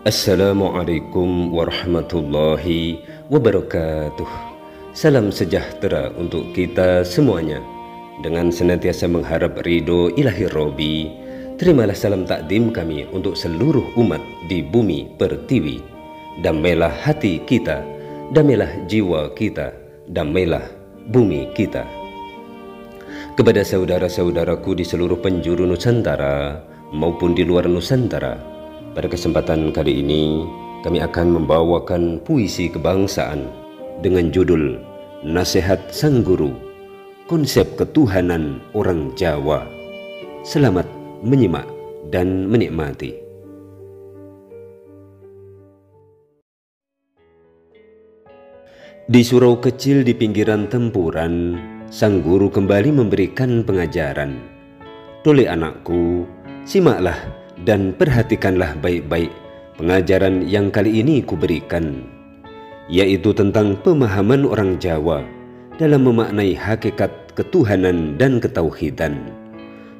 Assalamualaikum warahmatullahi wabarakatuh. Salam sejahtera untuk kita semuanya. Dengan senantiasa mengharap ridho ilahi Robi, terimalah salam takdim kami untuk seluruh umat di bumi pertiwi. Damailah hati kita, damailah jiwa kita, damailah bumi kita. Kepada saudara-saudaraku di seluruh penjuru Nusantara maupun di luar Nusantara, pada kesempatan kali ini kami akan membawakan puisi kebangsaan dengan judul Nasihat Sang Guru, Konsep Ketuhanan Orang Jawa. Selamat menyimak dan menikmati. Di surau kecil di pinggiran tempuran, sang guru kembali memberikan pengajaran. Dole anakku, simaklah dan perhatikanlah baik-baik pengajaran yang kali ini kuberikan, yaitu tentang pemahaman orang Jawa dalam memaknai hakikat ketuhanan dan ketauhidan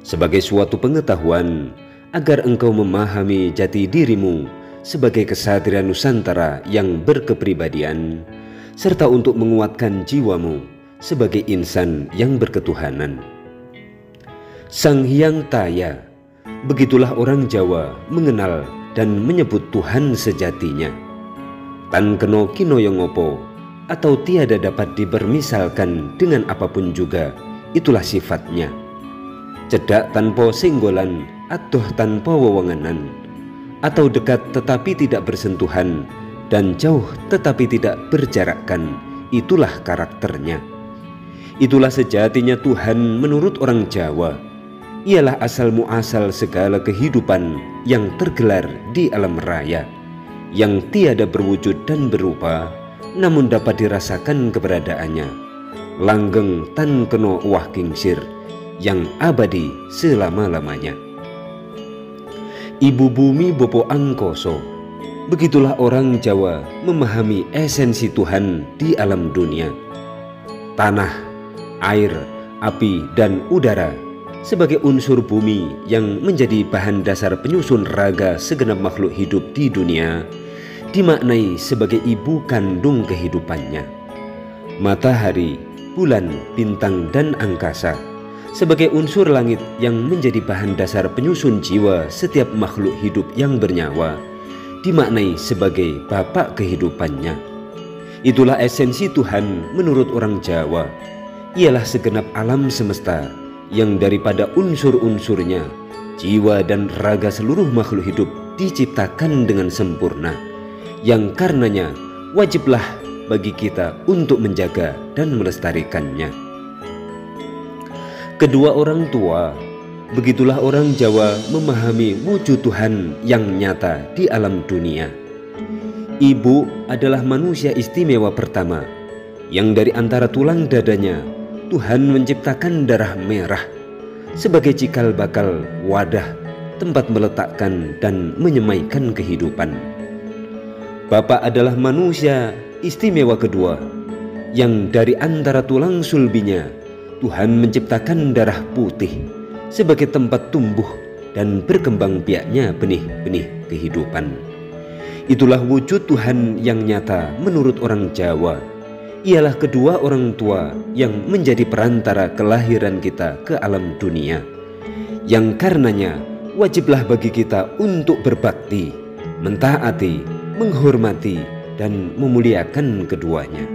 sebagai suatu pengetahuan agar engkau memahami jati dirimu sebagai kesatria Nusantara yang berkepribadian, serta untuk menguatkan jiwamu sebagai insan yang berketuhanan. Sang Hyang Taya, begitulah orang Jawa mengenal dan menyebut Tuhan sejatinya. Tan keno kinoyo ngopo, atau tiada dapat dibermisalkan dengan apapun juga, itulah sifatnya. Cedak tanpa senggolan, atuh tanpa wewenganan, atau dekat tetapi tidak bersentuhan, dan jauh tetapi tidak berjarakkan, itulah karakternya. Itulah sejatinya Tuhan menurut orang Jawa. Ialah asal muasal segala kehidupan yang tergelar di alam raya, yang tiada berwujud dan berupa, namun dapat dirasakan keberadaannya. Langgeng tan keno uwah kingsir, yang abadi selama-lamanya. Ibu bumi bopo angkoso, begitulah orang Jawa memahami esensi Tuhan di alam dunia. Tanah, air, api, dan udara sebagai unsur bumi yang menjadi bahan dasar penyusun raga segenap makhluk hidup di dunia, dimaknai sebagai ibu kandung kehidupannya. Matahari, bulan, bintang, dan angkasa sebagai unsur langit yang menjadi bahan dasar penyusun jiwa setiap makhluk hidup yang bernyawa, dimaknai sebagai bapak kehidupannya. Itulah esensi Tuhan menurut orang Jawa. Ialah segenap alam semesta yang daripada unsur-unsurnya, jiwa dan raga seluruh makhluk hidup diciptakan dengan sempurna, yang karenanya wajiblah bagi kita untuk menjaga dan melestarikannya. Kedua orang tua, begitulah orang Jawa memahami wujud Tuhan yang nyata di alam dunia. Ibu adalah manusia istimewa pertama, yang dari antara tulang dadanya Tuhan menciptakan darah merah sebagai cikal bakal wadah tempat meletakkan dan menyemaikan kehidupan. Bapa adalah manusia istimewa kedua, yang dari antara tulang sulbinya Tuhan menciptakan darah putih sebagai tempat tumbuh dan berkembang biaknya benih-benih kehidupan. Itulah wujud Tuhan yang nyata menurut orang Jawa. Ialah kedua orang tua yang menjadi perantara kelahiran kita ke alam dunia, yang karenanya wajiblah bagi kita untuk berbakti, mentaati, menghormati, dan memuliakan keduanya.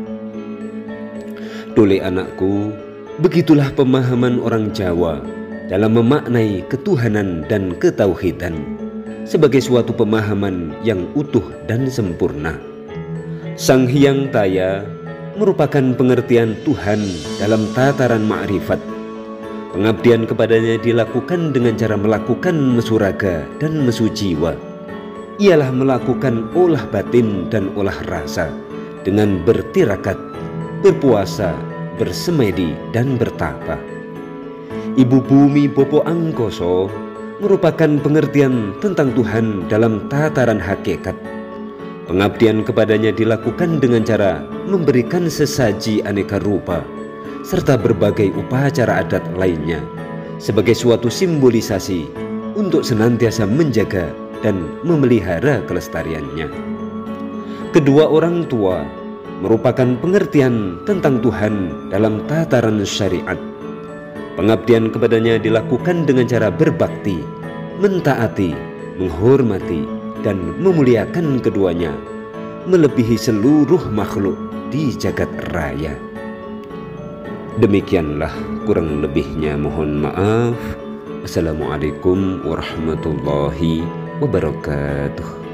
Dole anakku, begitulah pemahaman orang Jawa dalam memaknai ketuhanan dan ketauhidan sebagai suatu pemahaman yang utuh dan sempurna. Sang Hyang Taya merupakan pengertian Tuhan dalam tataran ma'rifat. Pengabdian kepadanya dilakukan dengan cara melakukan mesu raga dan mesu jiwa. Ialah melakukan olah batin dan olah rasa dengan bertirakat, berpuasa, bersemedi, dan bertapa. Ibu bumi Bopo Angkoso merupakan pengertian tentang Tuhan dalam tataran hakikat. Pengabdian kepadanya dilakukan dengan cara memberikan sesaji aneka rupa serta berbagai upacara adat lainnya sebagai suatu simbolisasi untuk senantiasa menjaga dan memelihara kelestariannya. Kedua orang tua merupakan pengertian tentang Tuhan dalam tataran syariat. Pengabdian kepadanya dilakukan dengan cara berbakti, mentaati, menghormati, dan memuliakan keduanya melebihi seluruh makhluk di jagat raya. Demikianlah kurang lebihnya, mohon maaf. Assalamualaikum warahmatullahi wabarakatuh.